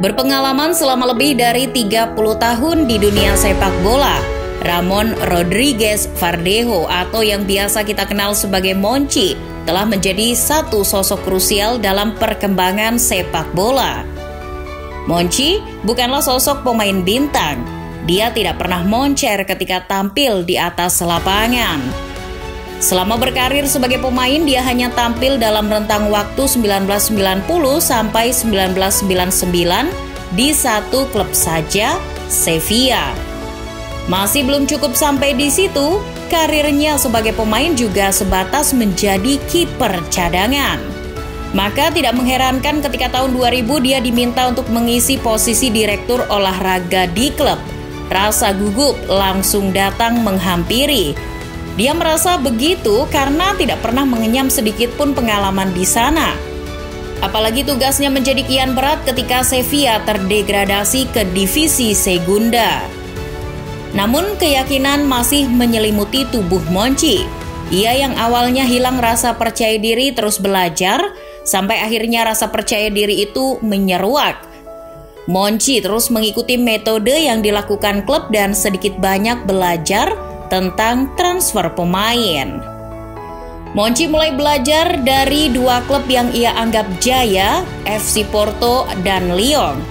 Berpengalaman selama lebih dari 30 tahun di dunia sepak bola, Ramon Rodriguez Verdejo atau yang biasa kita kenal sebagai Monchi telah menjadi satu sosok krusial dalam perkembangan sepak bola. Monchi bukanlah sosok pemain bintang. Dia tidak pernah moncer ketika tampil di atas lapangan. Selama berkarir sebagai pemain, dia hanya tampil dalam rentang waktu 1990 sampai 1999 di satu klub saja, Sevilla. Masih belum cukup sampai di situ, karirnya sebagai pemain juga sebatas menjadi kiper cadangan. Maka tidak mengherankan ketika tahun 2000 dia diminta untuk mengisi posisi direktur olahraga di klub. Rasa gugup langsung datang menghampiri. Dia merasa begitu karena tidak pernah mengenyam sedikit pun pengalaman di sana. Apalagi tugasnya menjadi kian berat ketika Sevilla terdegradasi ke divisi Segunda. Namun keyakinan masih menyelimuti tubuh Monchi. Ia yang awalnya hilang rasa percaya diri terus belajar, sampai akhirnya rasa percaya diri itu menyeruak. Monchi terus mengikuti metode yang dilakukan klub dan sedikit banyak belajar tentang transfer pemain. Monchi mulai belajar dari dua klub yang ia anggap jaya, FC Porto dan Lyon.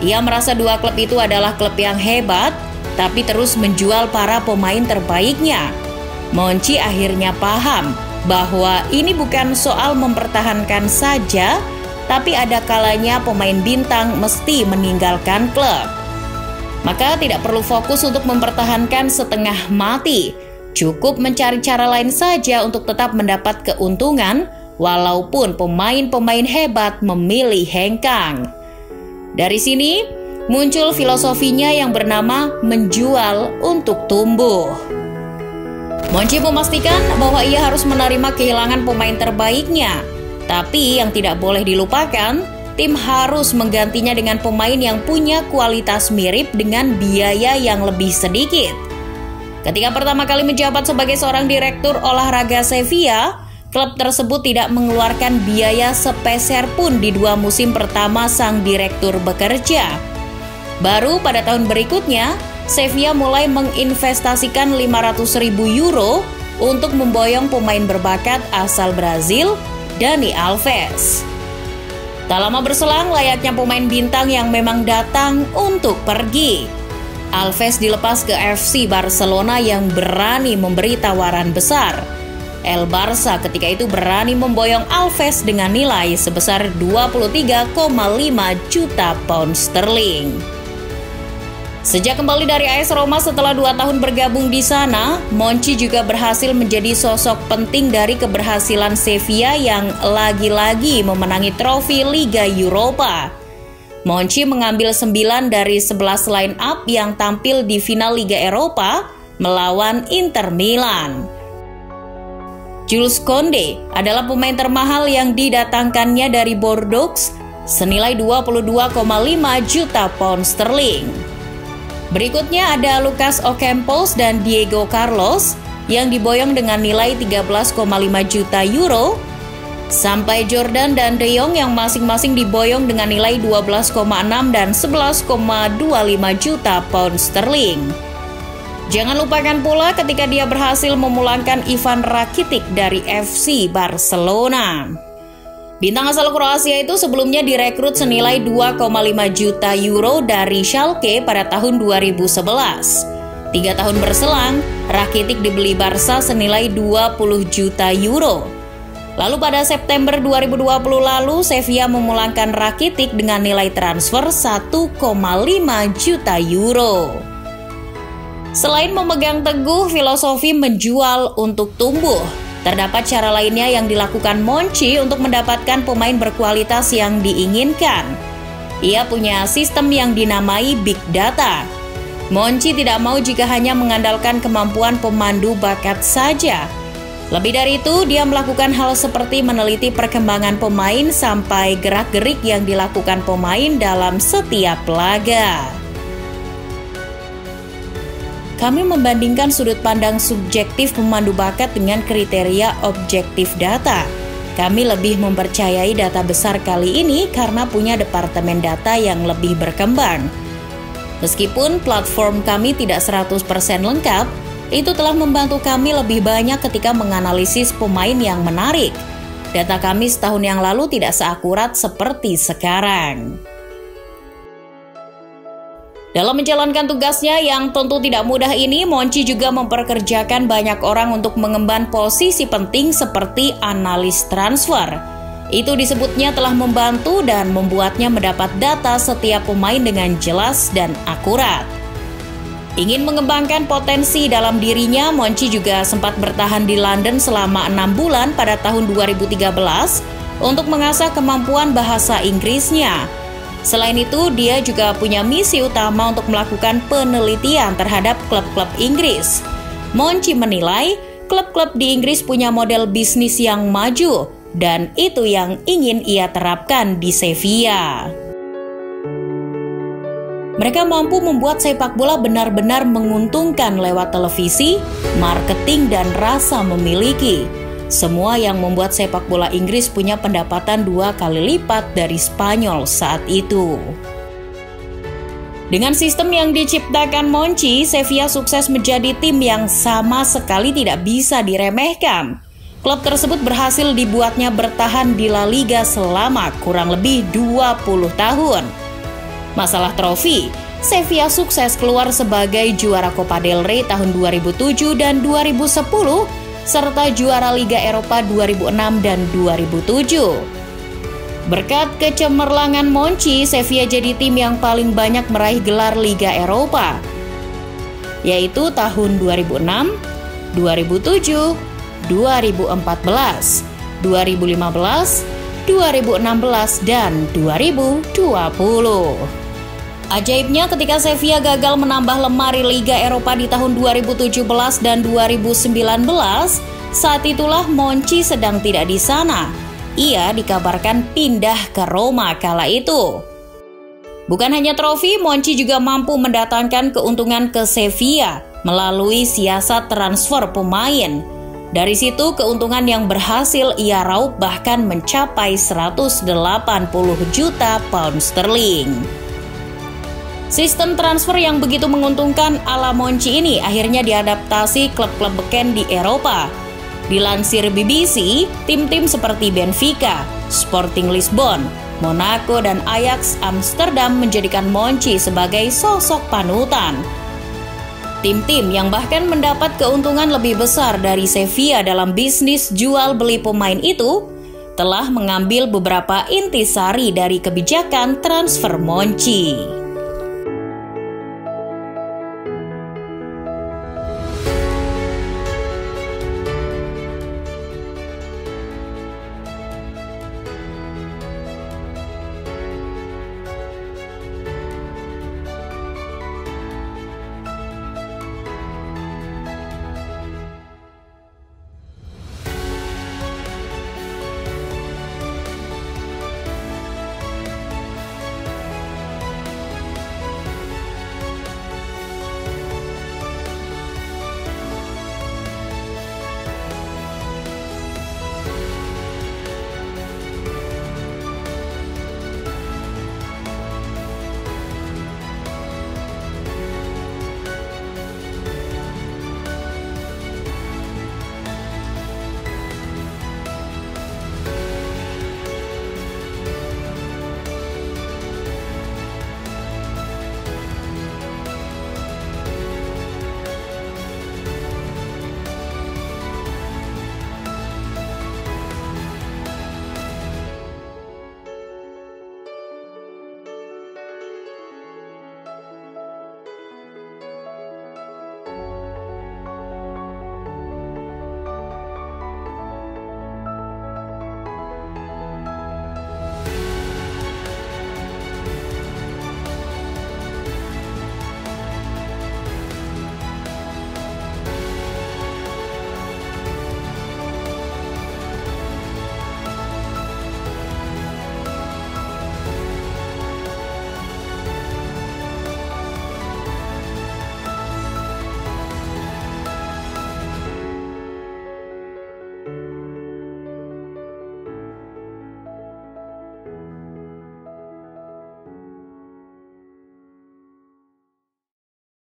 Ia merasa dua klub itu adalah klub yang hebat, tapi terus menjual para pemain terbaiknya. Monchi akhirnya paham bahwa ini bukan soal mempertahankan saja, tapi ada kalanya pemain bintang mesti meninggalkan klub. Maka tidak perlu fokus untuk mempertahankan setengah mati. Cukup mencari cara lain saja untuk tetap mendapat keuntungan, walaupun pemain-pemain hebat memilih hengkang. Dari sini muncul filosofinya yang bernama menjual untuk tumbuh. Monchi memastikan bahwa ia harus menerima kehilangan pemain terbaiknya. Tapi yang tidak boleh dilupakan, tim harus menggantinya dengan pemain yang punya kualitas mirip dengan biaya yang lebih sedikit. Ketika pertama kali menjabat sebagai seorang direktur olahraga Sevilla, klub tersebut tidak mengeluarkan biaya sepeser pun di 2 musim pertama sang direktur bekerja. Baru pada tahun berikutnya, Sevilla mulai menginvestasikan 500.000 euro untuk memboyong pemain berbakat asal Brazil, Dani Alves. Tak lama berselang, layaknya pemain bintang yang memang datang untuk pergi. Alves dilepas ke FC Barcelona yang berani memberi tawaran besar. El Barça ketika itu berani memboyong Alves dengan nilai sebesar 23,5 juta pound sterling. Sejak kembali dari AS Roma setelah 2 tahun bergabung di sana, Monchi juga berhasil menjadi sosok penting dari keberhasilan Sevilla yang lagi-lagi memenangi trofi Liga Eropa. Monchi mengambil 9 dari 11 line up yang tampil di final Liga Eropa melawan Inter Milan. Jules Koundé adalah pemain termahal yang didatangkannya dari Bordeaux senilai 22,5 juta pound sterling. Berikutnya ada Lucas Ocampos dan Diego Carlos yang diboyong dengan nilai 13,5 juta euro, sampai Jordan dan De Jong yang masing-masing diboyong dengan nilai 12,6 dan 11,25 juta pound sterling. Jangan lupakan pula ketika dia berhasil memulangkan Ivan Rakitic dari FC Barcelona. Bintang asal Kroasia itu sebelumnya direkrut senilai 2,5 juta euro dari Schalke pada tahun 2011. 3 tahun berselang, Rakitic dibeli Barca senilai 20 juta euro. Lalu pada September 2020 lalu, Sevilla memulangkan Rakitic dengan nilai transfer 1,5 juta euro. Selain memegang teguh filosofi menjual untuk tumbuh, terdapat cara lainnya yang dilakukan Monchi untuk mendapatkan pemain berkualitas yang diinginkan. Ia punya sistem yang dinamai Big Data. Monchi tidak mau jika hanya mengandalkan kemampuan pemandu bakat saja. Lebih dari itu, dia melakukan hal seperti meneliti perkembangan pemain sampai gerak-gerik yang dilakukan pemain dalam setiap laga. Kami membandingkan sudut pandang subjektif pemandu bakat dengan kriteria objektif data. Kami lebih mempercayai data besar kali ini karena punya departemen data yang lebih berkembang. Meskipun platform kami tidak 100% lengkap, itu telah membantu kami lebih banyak ketika menganalisis pemain yang menarik. Data kami setahun yang lalu tidak seakurat seperti sekarang. Dalam menjalankan tugasnya yang tentu tidak mudah ini, Monci juga memperkerjakan banyak orang untuk mengemban posisi penting seperti analis transfer. Itu disebutnya telah membantu dan membuatnya mendapat data setiap pemain dengan jelas dan akurat. Ingin mengembangkan potensi dalam dirinya, Monci juga sempat bertahan di London selama 6 bulan pada tahun 2013 untuk mengasah kemampuan bahasa Inggrisnya. Selain itu, dia juga punya misi utama untuk melakukan penelitian terhadap klub-klub Inggris. Monci menilai klub-klub di Inggris punya model bisnis yang maju, dan itu yang ingin ia terapkan di Sevilla. Mereka mampu membuat sepak bola benar-benar menguntungkan lewat televisi, marketing, dan rasa memiliki. Semua yang membuat sepak bola Inggris punya pendapatan 2 kali lipat dari Spanyol saat itu. Dengan sistem yang diciptakan Monci, Sevilla sukses menjadi tim yang sama sekali tidak bisa diremehkan. Klub tersebut berhasil dibuatnya bertahan di La Liga selama kurang lebih 20 tahun. Masalah trofi, Sevilla sukses keluar sebagai juara Copa del Rey tahun 2007 dan 2010, serta juara Liga Eropa 2006 dan 2007. Berkat kecemerlangan Monci, Sevilla jadi tim yang paling banyak meraih gelar Liga Eropa, yaitu tahun 2006, 2007, 2014, 2015, 2016, dan 2020. Ajaibnya, ketika Sevilla gagal menambah lemari Liga Eropa di tahun 2017 dan 2019, saat itulah Monci sedang tidak di sana. Ia dikabarkan pindah ke Roma kala itu. Bukan hanya trofi, Monci juga mampu mendatangkan keuntungan ke Sevilla melalui siasat transfer pemain. Dari situ keuntungan yang berhasil ia raup bahkan mencapai 180 juta pound sterling. Sistem transfer yang begitu menguntungkan ala Monci ini akhirnya diadaptasi klub-klub beken di Eropa. Dilansir BBC, tim-tim seperti Benfica, Sporting Lisbon, Monaco, dan Ajax Amsterdam menjadikan Monci sebagai sosok panutan. Tim-tim yang bahkan mendapat keuntungan lebih besar dari Sevilla dalam bisnis jual beli pemain itu telah mengambil beberapa intisari dari kebijakan transfer Monci.